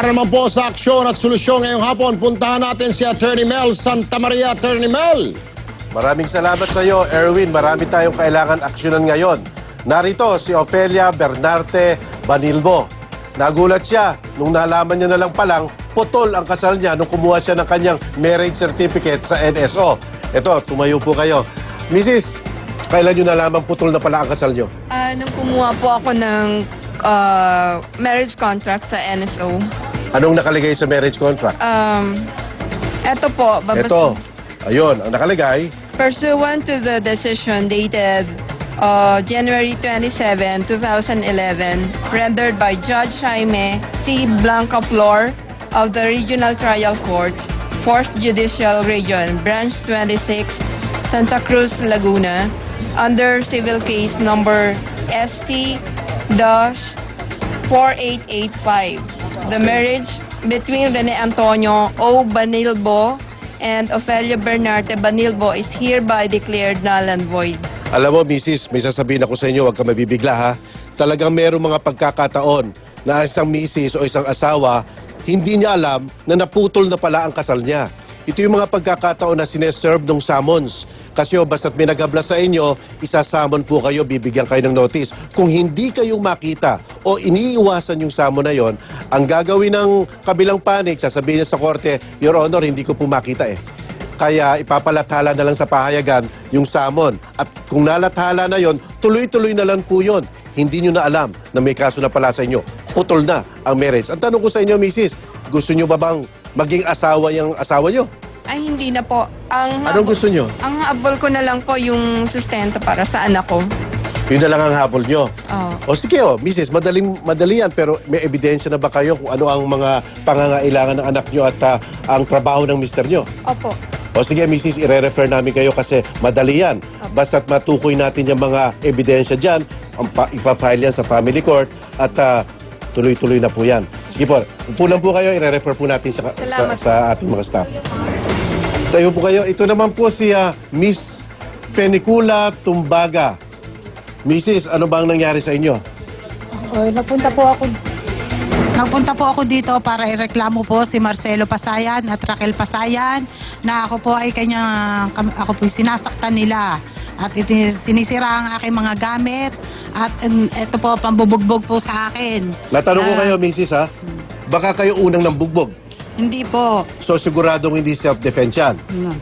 Para naman po sa aksyon at solusyon ngayong hapon, puntahan natin si Attorney Mel Santamaria. Attorney Mel! Maraming salamat sa iyo, Erwin. Marami tayong kailangan aksyonan ngayon. Narito si Ofelia Bernarte Banilbo. Nagulat siya nung nalaman niya na lang palang putol ang kasal niya nung kumuha siya ng kanyang marriage certificate sa NSO. Ito, tumayo po kayo. Mrs., kailan niyo nalaman putol na pala ang kasal niyo? Nung kumuha po ako ng marriage contract sa NSO. Anong nakalagay sa marriage contract? Eto po, Ito. Ayun, ang nakalagay. Pursuant to the decision dated January 27, 2011, rendered by Judge Jaime C. Blancaflor of the Regional Trial Court, 4th Judicial Region, Branch 26, Santa Cruz, Laguna, under civil case number ST-4885. The marriage between Rene Antonio O. Banilbo and Ofelia Bernarte Banilbo is hereby declared null and void. Alam mo, Mrs., may sasabihin ako sa inyo, huwag ka mabibigla ha. Talagang merong mga pagkakataon na isang misis o isang asawa, hindi niya alam na naputol na pala ang kasal niya. Ito yung mga pagkakataon na sineserve ng summons. Kasi basta't may naghabla sa inyo, isasamon po kayo, bibigyan kayo ng notice. Kung hindi kayong makita o iniiwasan yung summon na yon, ang gagawin ng kabilang panig, sasabihin niya sa korte, Your Honor, hindi ko po makita eh. Kaya ipapalathala na lang sa pahayagan yung summon. At kung nalathala na yon, tuloy-tuloy na lang po yon. Hindi nyo na alam na may kaso na pala sa inyo. Putol na ang marriage. Ang tanong ko sa inyo, Mrs., gusto nyo ba bang maging asawa yung asawa nyo? Ay, hindi na po. Anong gusto nyo? Ang habol ko na lang po yung sustento para sa anak ko. Yun na lang ang habol nyo. Oo. O sige, Mrs., madali yan, pero may ebidensya na ba kayo kung ano ang mga pangangailangan ng anak nyo at ang trabaho ng mister nyo? Opo. O sige, Mrs., ire-refer namin kayo kasi madali yan. Basta't matukoy natin yung mga ebidensya dyan, ipa-file yan sa family court at tuloy-tuloy na po yan. Sige po, upo lang po kayo, ire-refer po natin sa ating mga staff. Tayo po kayo. Ito naman po si Miss Penicula Tumbaga. Mrs., ano bang nangyari sa inyo? Nagpunta po ako dito para ireklamo po si Marcelo Pasayan at Raquel Pasayan na ako po sinasaktan nila at sinisira ang aking mga gamit at ito po pambubugbog po sa akin. Natanong ko kayo, Mrs., ha? Baka kayo unang nambugbog. Hindi po. So siguradong hindi self-defense yan. No.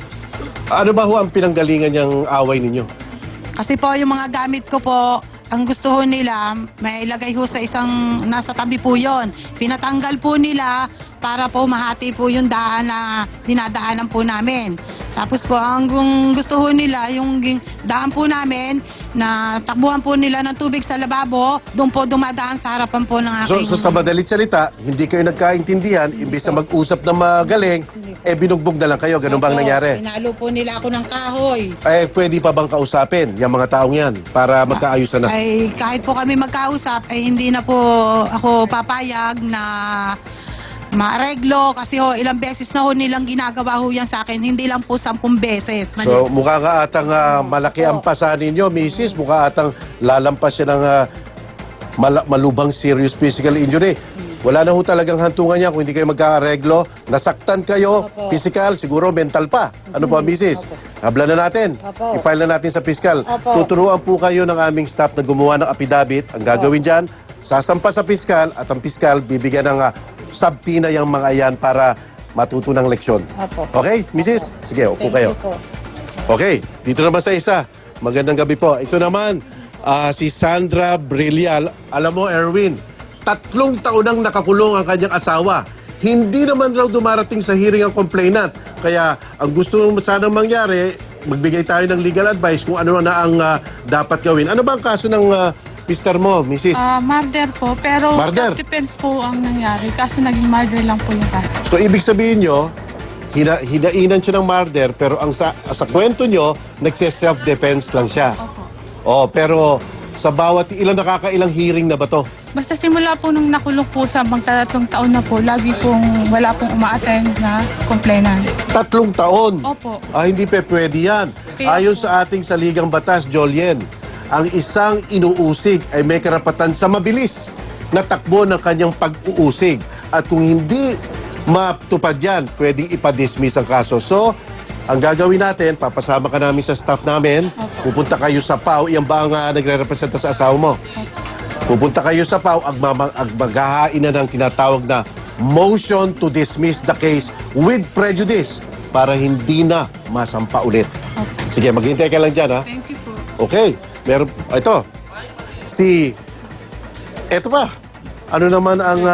Ano ba ho ang pinanggalingan niyang away ninyo? Kasi po yung mga gamit ko po, ang gusto ho nila, may ilagay ho sa isang, nasa tabi po yon. Pinatanggal po nila para po mahati po yung daan na dinadaanan po namin. Tapos po, ang gusto ho nila, yung daan po namin, na takbuhan po nila ng tubig sa lababo, doon po dumadaan sa harapan po ng aking... So sa madalit salita, hindi kayo nagkaintindihan, imbis na mag-usap na magaling, binugbog na lang kayo. Ganun bang nangyari? Pinalo po nila ako ng kahoy. Pwede pa bang kausapin yung mga taong yan para magkaayusan na? Ay, kahit po kami magkausap, ay hindi na po ako papayag na maareglo kasi ilang beses na nilang ginagawa yan sa akin, hindi lang po 10 beses. So mukha nga atang malaki ang pasa ninyo, Mrs. Mukha atang lalampas siya ng malubhang serious physical injury. Wala na ho talagang hantungan niya kung hindi kayo magkaareglo. Nasaktan kayo, physical, siguro mental pa. Ano po, Mrs.? Habla na natin. I-file na natin sa piskal. Tuturuan po kayo ng aming staff na gumawa ng affidavit. Ang gagawin dyan, sasampa sa piskal at ang piskal bibigyan ng subpoena yung mga yan para matuto ng leksyon. Okay, Mrs.? Sige, upo kayo. Okay, dito naman sa isa. Magandang gabi po. Ito naman, si Sandra Brillial. Alam mo, Erwin, 3 taon nang nakakulong ang kanyang asawa. Hindi naman raw dumarating sa hearing ang complainant. Kaya ang gusto sanang mangyari, magbigay tayo ng legal advice kung ano na ang dapat gawin. Ano ba ang kaso ng mister mo, Mrs.? Murder po, pero self-defense po ang nangyari. Kaso naging murder lang po yung kaso. So ibig sabihin nyo, hinainan siya ng murder, pero ang sa kwento nyo, nagse-self-defense lang siya. Opo. Pero sa bawat nakakailang hearing na ba to? Basta simula po nung nakulong po sa magtatlong taon na po, lagi pong wala pong uma-attend na complainant. 3 taon? Opo. Hindi pwede yan. Kaya Ayon sa ating saligang batas, Jolien, ang isang inuusig ay may karapatan sa mabilis na takbo ng kanyang pag-uusig. At kung hindi matupad yan, pwedeng ipa-dismiss ang kaso. So, ang gagawin natin, papasama ka namin sa staff namin, pupunta kayo sa PAO, yan ba ang nagre-representa sa asawa mo? Pupunta kayo sa PAO, maghahain na ng tinatawag na motion to dismiss the case with prejudice para hindi na masampa ulit. Sige, maghintay ka lang dyan, ha? Thank you po. Okay. Meron, ito. Ito pa. Ano naman ang,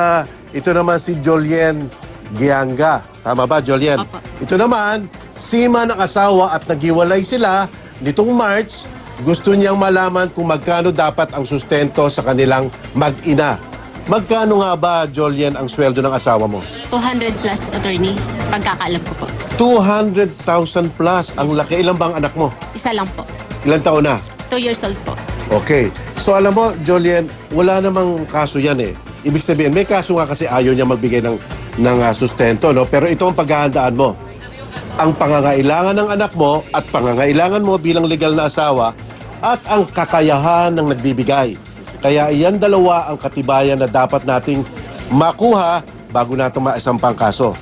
ito naman si Jolien Gianga. Tama ba, Jolien? Opo. Ito naman, sima ng asawa at naghiwalay sila nitong March. Gusto niyang malaman kung magkano dapat ang sustento sa kanilang mag-ina. Magkano nga ba, Jolien, ang sweldo ng asawa mo? 200 plus, attorney. Pagkakaalam ko po. 200,000 plus. Ang laki. Ilan bang anak mo? Isa lang po. Ilang taon na? 2 years old po. Okay. So alam mo, Jolien, wala namang kaso yan eh. Ibig sabihin, may kaso nga kasi ayaw niya magbigay ng sustento, no? Pero ito ang paghahandaan mo. Ang pangangailangan ng anak mo at pangangailangan mo bilang legal na asawa at ang kakayahan ng nagbibigay. Kaya iyan dalawa ang katibayan na dapat nating makuha bago natin maisampang kaso.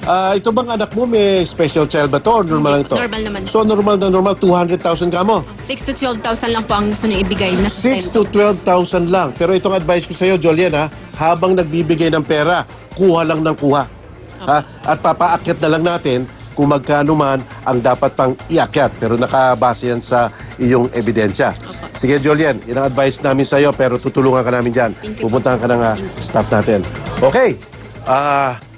Ito bang anak mo may special child ba to or normal lang ito? Normal naman. So normal na normal, 200,000 ka mo? 6 to 12,000 lang po ang gusto niyo ibigay na 6 sustento. to 12,000 lang. Pero itong advice ko sa iyo, Jolien, ha, habang nagbibigay ng pera, kuha lang ng kuha. Ha? At papaakyat na lang natin kung magkano man ang dapat pang iakyat. Pero nakabase yan sa iyong ebidensya. Sige, Jolien, yun ang advice namin sa iyo, pero tutulungan ka namin dyan. Thank you. Pupuntahan ka ng staff natin. Okay.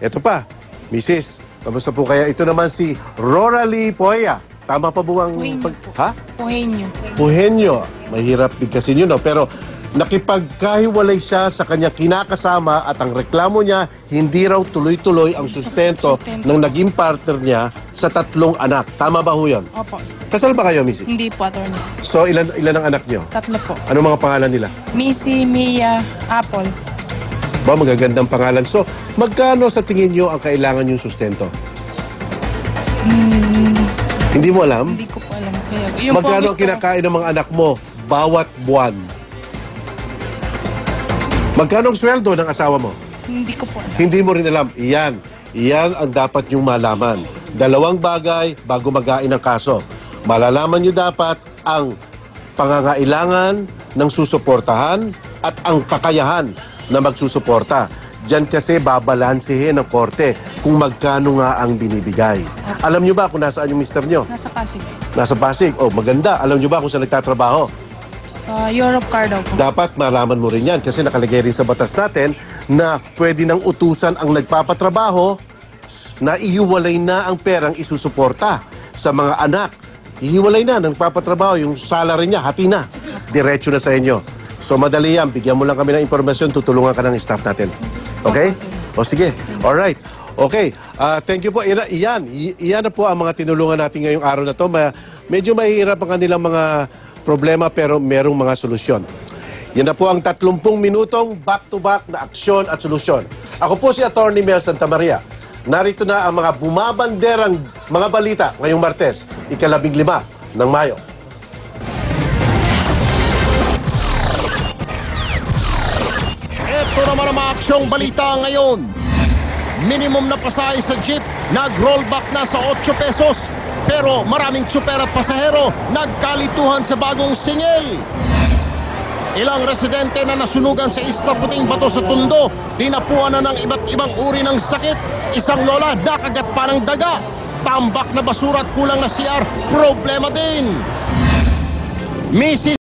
Ito pa. Mrs., kamusta po kaya? Ito naman si Roralie Poya. Tama pa po ang... Puhenyo po. Ha? Puhenyo. Puhenyo. Mahirap bigkasin yun, no? Pero nakipagkahiwalay siya sa kanyang kinakasama at ang reklamo niya, hindi raw tuloy-tuloy ang sustento ng naging partner niya sa 3 anak. Tama ba ho yun? Opo. Kasal ba kayo, Mrs.? Hindi po, attorney. So, ilan ang anak niyo? 3 po. Ano mga pangalan nila? Missy, Mia, Apple. Ba, magagandang pangalan. So, magkano sa tingin niyo ang kailangan yung sustento? Hindi mo alam? Hindi ko po alam. Kaya, yun po Magkano ang gusto ko. kinakain ng mga anak mo bawat buwan? Magkano ang sweldo ng asawa mo? Hindi ko po alam. Hindi mo rin alam. Iyan ang dapat niyong malaman. 2 bagay bago mag-ain ng kaso. Malalaman niyo dapat ang pangangailangan ng susuportahan at ang kakayahan na magsusuporta. Diyan kasi babalansehin ng korte kung magkano nga ang binibigay. Alam niyo ba kung nasaan yung mister niyo? Nasa Pasig. Nasa Pasig. Oh, maganda. Alam niyo ba kung saan nagtatrabaho? Sa Europe car daw po. Dapat malaman mo rin yan kasi nakalagay rin sa batas natin na pwede nang utusan ang nagpapatrabaho na ihiwalay na ang perang isusuporta sa mga anak. Ihiwalay na ng nagpapatrabaho, yung salary niya, hati na. Diretso na sa inyo. So madali yan, bigyan mo lang kami ng informasyon, tutulungan ka ng staff natin. Okay? O sige, alright. Okay, thank you po. Iyan na po ang mga tinulungan natin ngayong araw na to. Medyo mahirap ang kanilang mga problema pero merong mga solusyon. Yan na po ang 30 minutong back-to-back na aksyon at solusyon. Ako po si Attorney Mel Santamaria. Narito na ang mga bumabanderang mga balita ngayong Martes, 15 ng Mayo. Ito naman ang mga aksyong balita ngayon. Minimum na pasahe sa jeep, nag-rollback na sa 8 pesos. Pero maraming tsuper at pasahero nagkalituhan sa bagong singil. Ilang residente na nasunugan sa Isla Puting Bato sa Tondo, dinapuan na ng iba't ibang uri ng sakit. Isang lola nakagat pa ng daga. Tambak na basura at kulang na CR, problema din. Mrs.